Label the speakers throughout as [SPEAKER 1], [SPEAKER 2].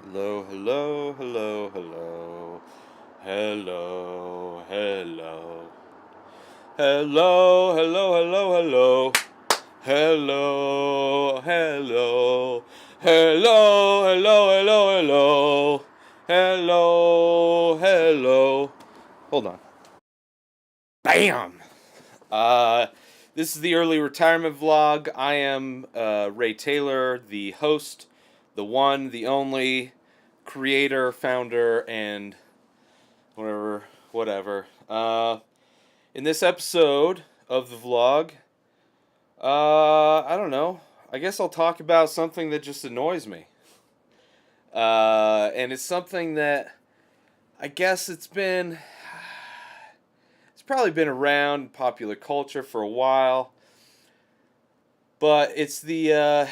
[SPEAKER 1] Hello, hello, hello, hello. Hello, hello. Hello, hello, hello, hello. Hello, hello. Hello, hello, hello, hello. Hello, hello. Hold on. Bam! Uh, this is the early retirement vlog. I am Ray Taylor, the host, the one, the only creator, founder, and whatever, whatever. In this episode of the vlog, I don't know. I guess I'll talk about something that just annoys me. And it's something that I guess it's probably been around in popular culture for a while, but it's the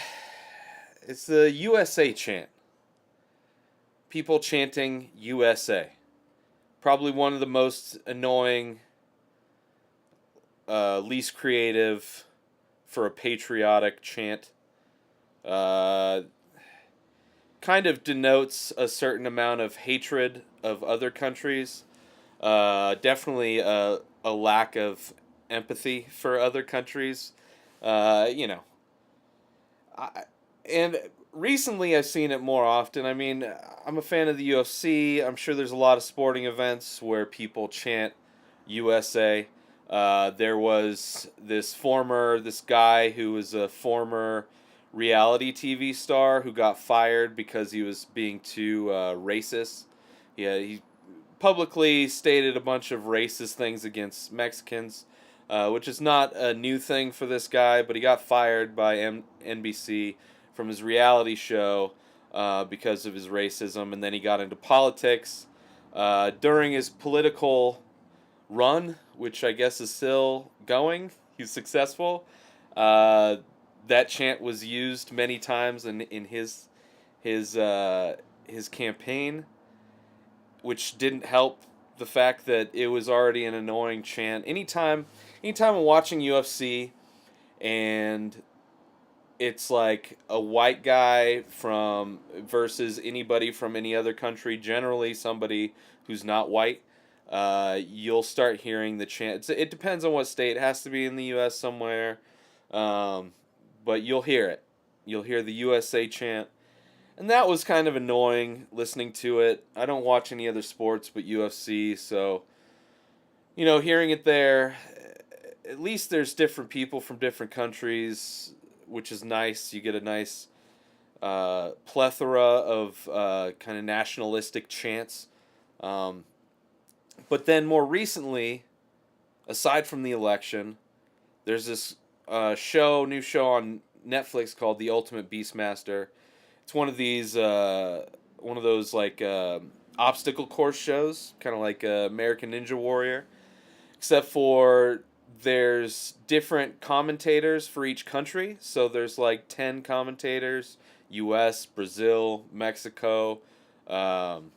[SPEAKER 1] USA chant. People chanting USA. Probably one of the most annoying, least creative for a patriotic chant. Uh, Kind of denotes a certain amount of hatred of other countries. Definitely a lack of empathy for other countries. You know, I, and recently I've seen it more often. I mean, I'm a fan of the UFC. I'm sure there's a lot of sporting events where people chant USA. There was this guy who was a former reality TV star who got fired because he was being too racist. Yeah, he publicly stated a bunch of racist things against Mexicans, which is not a new thing for this guy, but he got fired by NBC from his reality show because of his racism, and then he got into politics. During his political run, which I guess is still going, he's successful. Uh, that chant was used many times in his his campaign, which didn't help the fact that it was already an annoying chant. Anytime I'm watching UFC and it's like a white guy from versus anybody from any other country, generally somebody who's not white, you'll start hearing the chant. It depends on what state. It has to be in the U.S. somewhere, um, but you'll hear it. You'll hear the USA chant, and that was kind of annoying listening to it. I don't watch any other sports but UFC, so hearing it there, at least there's different people from different countries, which is nice. You get a nice plethora of kind of nationalistic chants. Um, but then more recently, aside from the election, there's this new show on Netflix called The Ultimate Beastmaster. It's one of those like obstacle course shows, kind of like American Ninja Warrior, except for there's different commentators for each country. So there's like 10 commentators: U.S., Brazil, Mexico, um,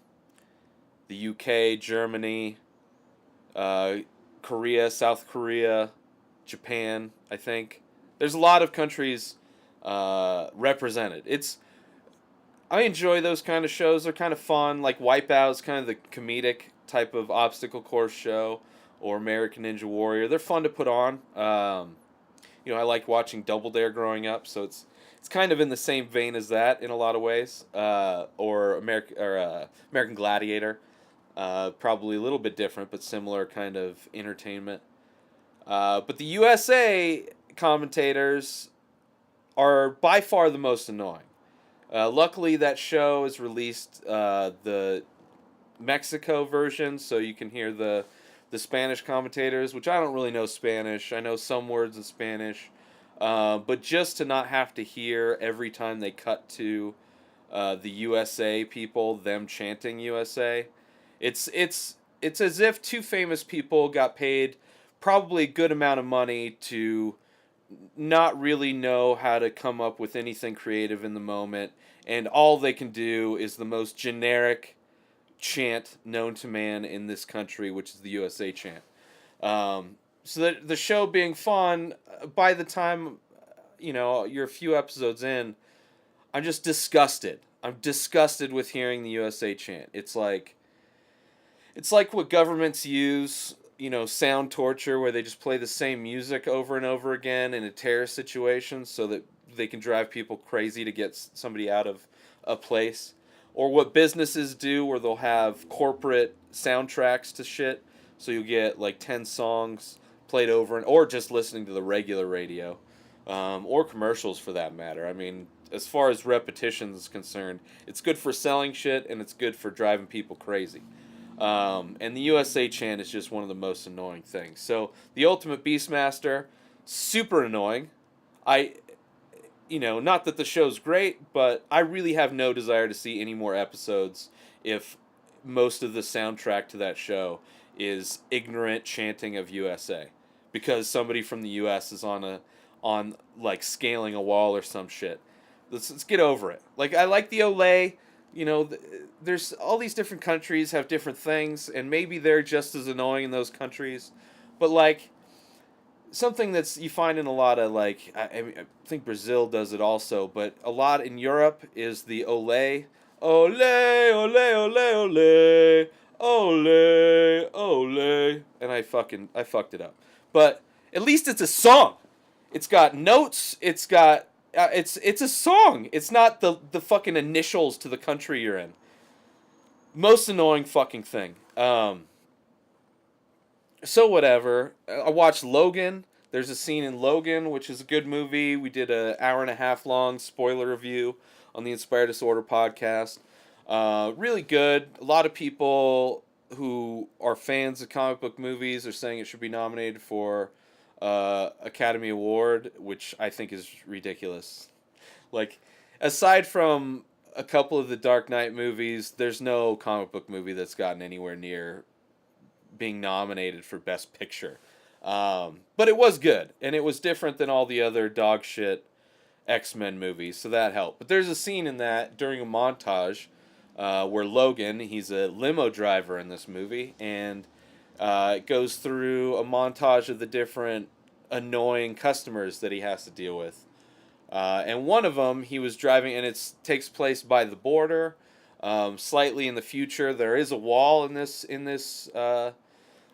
[SPEAKER 1] the U.K., Germany, uh, Korea, South Korea, Japan. I think there's a lot of countries represented. I enjoy those kind of shows. They're kind of fun. Like Wipeout's kind of the comedic type of obstacle course show, or American Ninja Warrior. They're fun to put on. I like watching Double Dare growing up, so it's kind of in the same vein as that in a lot of ways. American Gladiator, probably a little bit different, but similar kind of entertainment. But the USA commentators are by far the most annoying. Luckily, that show is released the Mexico version, so you can hear the Spanish commentators, which I don't really know Spanish. I know some words in Spanish, but just to not have to hear every time they cut to the USA people, them chanting USA, it's as if two famous people got paid probably a good amount of money to not really know how to come up with anything creative in the moment, and all they can do is the most generic chant known to man in this country, which is the USA chant. So that the show being fun, by the time you're a few episodes in, I'm just disgusted. I'm disgusted with hearing the USA chant. It's like what governments use, sound torture, where they just play the same music over and over again in a terrorist situation so that they can drive people crazy to get somebody out of a place. Or what businesses do, where they'll have corporate soundtracks to shit. So you'll get like 10 songs played over, or just listening to the regular radio, or commercials for that matter. I mean, as far as repetition is concerned, it's good for selling shit and it's good for driving people crazy. And the USA chant is just one of the most annoying things. So the Ultimate Beastmaster, super annoying. I, not that the show's great, but I really have no desire to see any more episodes if most of the soundtrack to that show is ignorant chanting of USA, because somebody from the US is on like scaling a wall or some shit. Let's get over it. Like, I like the Olay. There's all these different countries have different things, and maybe they're just as annoying in those countries. But like, something that's you find in a lot of, like, I think Brazil does it also, but a lot in Europe is the Olay. Olay, olay, olay, olay, olay, olay. And I fucked it up. But at least it's a song. It's got notes. It's a song. It's not the fucking initials to the country you're in. Most annoying fucking thing. So whatever. I watched Logan. There's a scene in Logan, which is a good movie. We did an hour and a half long spoiler review on the Inspired Disorder podcast. Really good. A lot of people who are fans of comic book movies are saying it should be nominated for Academy Award, which I think is ridiculous. Like, aside from a couple of the Dark Knight movies, there's no comic book movie that's gotten anywhere near being nominated for Best Picture. But it was good, and it was different than all the other dog shit X-Men movies, so that helped. But there's a scene in that during a montage where Logan, he's a limo driver in this movie, and it goes through a montage of the different annoying customers that he has to deal with. And one of them, he was driving, and it takes place by the border, slightly in the future. There is a wall in this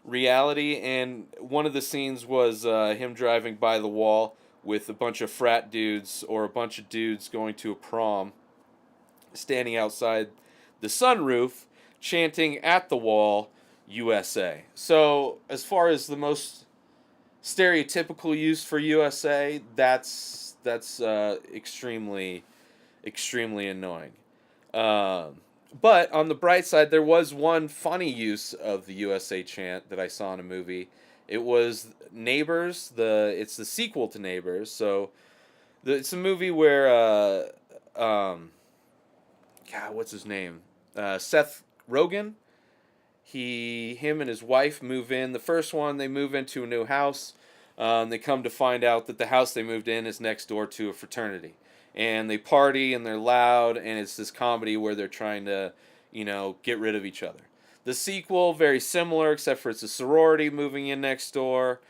[SPEAKER 1] reality, and one of the scenes was him driving by the wall with a bunch of frat dudes, or a bunch of dudes going to a prom, standing outside the sunroof, chanting at the wall, USA. So, as far as the most stereotypical use for USA, that's extremely, extremely annoying. But on the bright side, there was one funny use of the USA chant that I saw in a movie. It was Neighbors. It's the sequel to Neighbors. So it's a movie where God, what's his name? Seth Rogen. Him and his wife move in. The first one, they move into a new house. They come to find out that the house they moved in is next door to a fraternity. And they party and they're loud, and it's this comedy where they're trying to, get rid of each other. The sequel, very similar, except for it's a sorority moving in next door,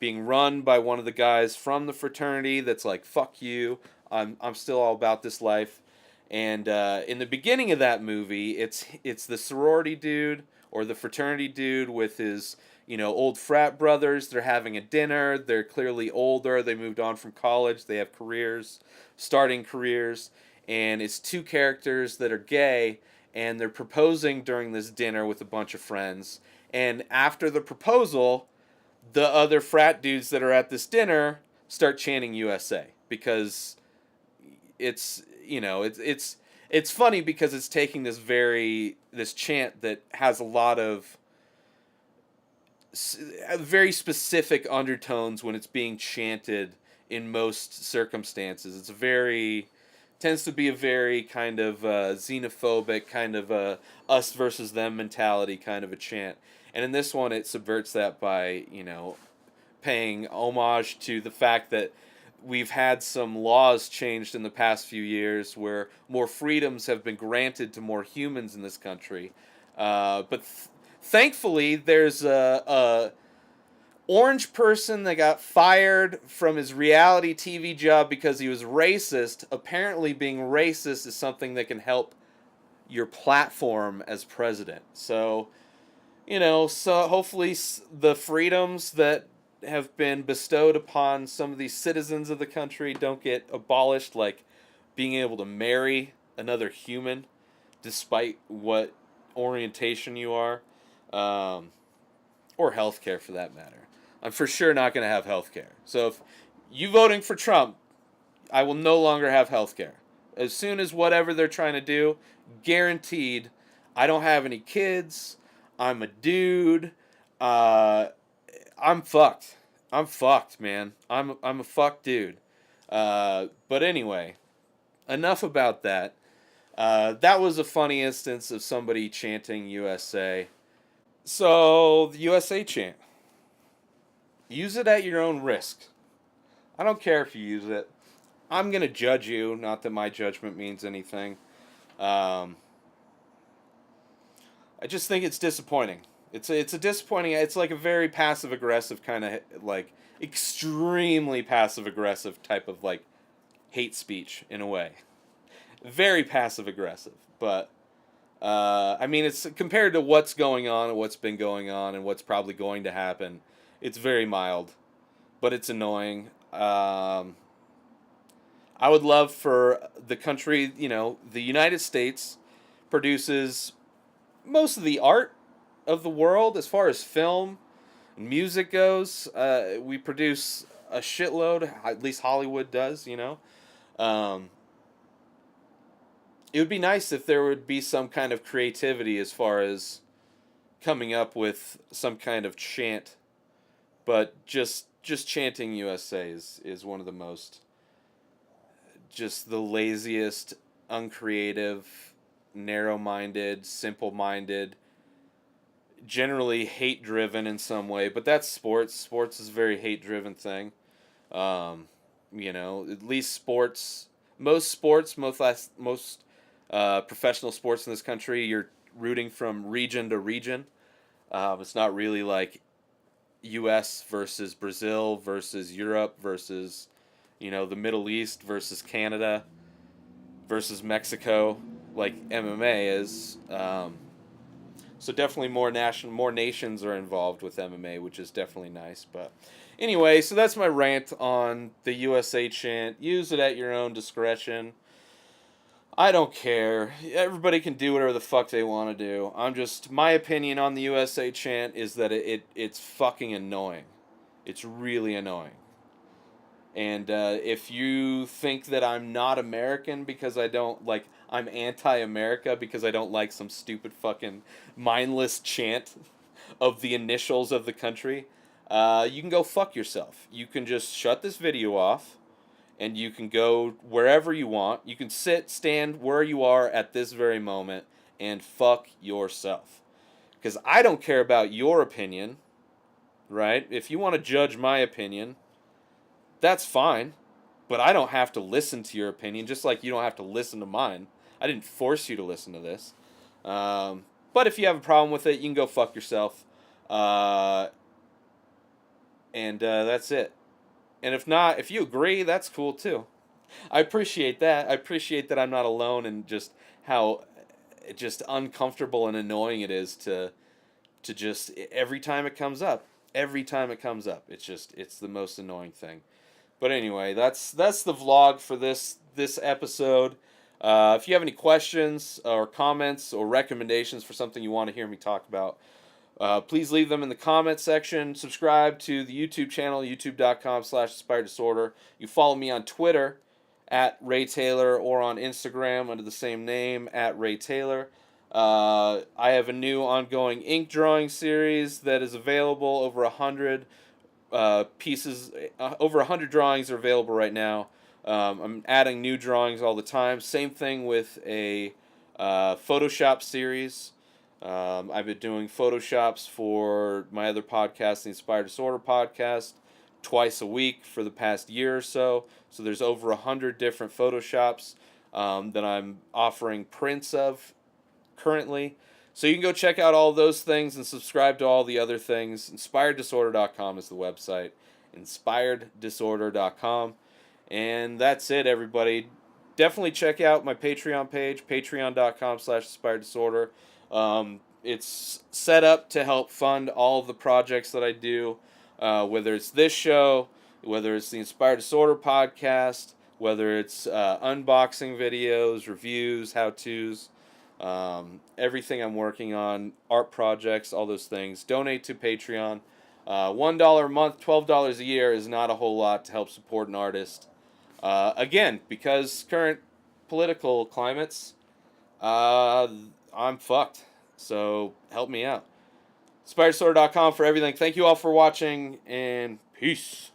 [SPEAKER 1] being run by one of the guys from the fraternity that's like, fuck you, I'm still all about this life. And in the beginning of that movie, it's the sorority dude or the fraternity dude with his old frat brothers. They're having a dinner. They're clearly older. They moved on from college. They have careers, starting careers, and it's two characters that are gay, and they're proposing during this dinner with a bunch of friends. And after the proposal, the other frat dudes that are at this dinner start chanting USA, because it's funny because it's taking this chant that has a lot of very specific undertones when it's being chanted in most circumstances. Tends to be a very kind of xenophobic, kind of us versus them mentality kind of a chant. And in this one, it subverts that by, paying homage to the fact that we've had some laws changed in the past few years where more freedoms have been granted to more humans in this country. But thankfully, there's a orange person that got fired from his reality TV job because he was racist. Apparently, being racist is something that can help your platform as president. So, so hopefully the freedoms that have been bestowed upon some of these citizens of the country don't get abolished, like being able to marry another human despite what orientation you are, um, or healthcare for that matter. I'm for sure not going to have healthcare. So if you voting for Trump, I will no longer have healthcare. As soon as whatever they're trying to do, guaranteed, I don't have any kids. I'm a dude. Uh, I'm fucked. I'm fucked, man. I'm a fucked dude. But anyway, enough about that. That was a funny instance of somebody chanting USA. So the USA chant. Use it at your own risk. I don't care if you use it. I'm gonna judge you. Not that my judgment means anything. Um, I just think it's disappointing. It's a disappointing. It's like a very passive aggressive kind of like extremely passive aggressive type of like hate speech in a way. Very passive aggressive, but I mean it's compared to what's going on and what's been going on and what's probably going to happen. It's very mild, but it's annoying. I would love for the country, the United States produces most of the art of the world as far as film and music goes. We produce a shitload, at least Hollywood does. Um, it would be nice if there would be some kind of creativity as far as coming up with some kind of chant, but just chanting USA is one of the most, just the laziest, uncreative, narrow-minded, simple-minded, generally hate-driven in some way. But that's sports. Sports is a very hate-driven thing. At least most professional sports in this country, you're rooting from region to region. It's not really like U.S. versus Brazil versus Europe versus, the Middle East versus Canada versus Mexico, like MMA is. So definitely more nations are involved with MMA, which is definitely nice. But anyway, so that's my rant on the USA chant. Use it at your own discretion. I don't care. Everybody can do whatever the fuck they want to do. My opinion on the USA chant is that it's fucking annoying. It's really annoying. And if you think that I'm not American because I'm anti-America because I don't like some stupid fucking mindless chant of the initials of the country, you can go fuck yourself. You can just shut this video off and you can go wherever you want. You can stand where you are at this very moment and fuck yourself. Because I don't care about your opinion, right? If you want to judge my opinion, that's fine. But I don't have to listen to your opinion, just like you don't have to listen to mine. I didn't force you to listen to this. But if you have a problem with it, you can go fuck yourself. And that's it. And if not, if you agree, that's cool too. I appreciate that. I appreciate that I'm not alone and just how just uncomfortable and annoying it is to just every time it comes up. Every time it comes up, it's the most annoying thing. But anyway, that's the vlog for this episode. If you have any questions or comments or recommendations for something you want to hear me talk about, please leave them in the comment section. Subscribe to the YouTube channel, youtube.com/inspireddisorder. You follow me on Twitter at Ray Taylor or on Instagram under the same name at Ray Taylor. I have a new ongoing ink drawing series that is available. Over 100 pieces, over 100 drawings are available right now. I'm adding new drawings all the time. Same thing with a Photoshop series. I've been doing Photoshops for my other podcast, the Inspired Disorder podcast, twice a week for the past year or so. So there's over 100 different Photoshops that I'm offering prints of currently. So you can go check out all those things and subscribe to all the other things. InspiredDisorder.com is the website. InspiredDisorder.com. And that's it, everybody. Definitely check out my Patreon page, patreon.com/InspiredDisorder. It's set up to help fund all of the projects that I do, whether it's this show, whether it's the Inspired Disorder podcast, whether it's unboxing videos, reviews, how-tos, everything I'm working on, art projects, all those things. Donate to Patreon. $1 a month, $12 a year is not a whole lot to help support an artist. Again, because current political climates, I'm fucked. So help me out. InspiredSword.com for everything. Thank you all for watching, and peace.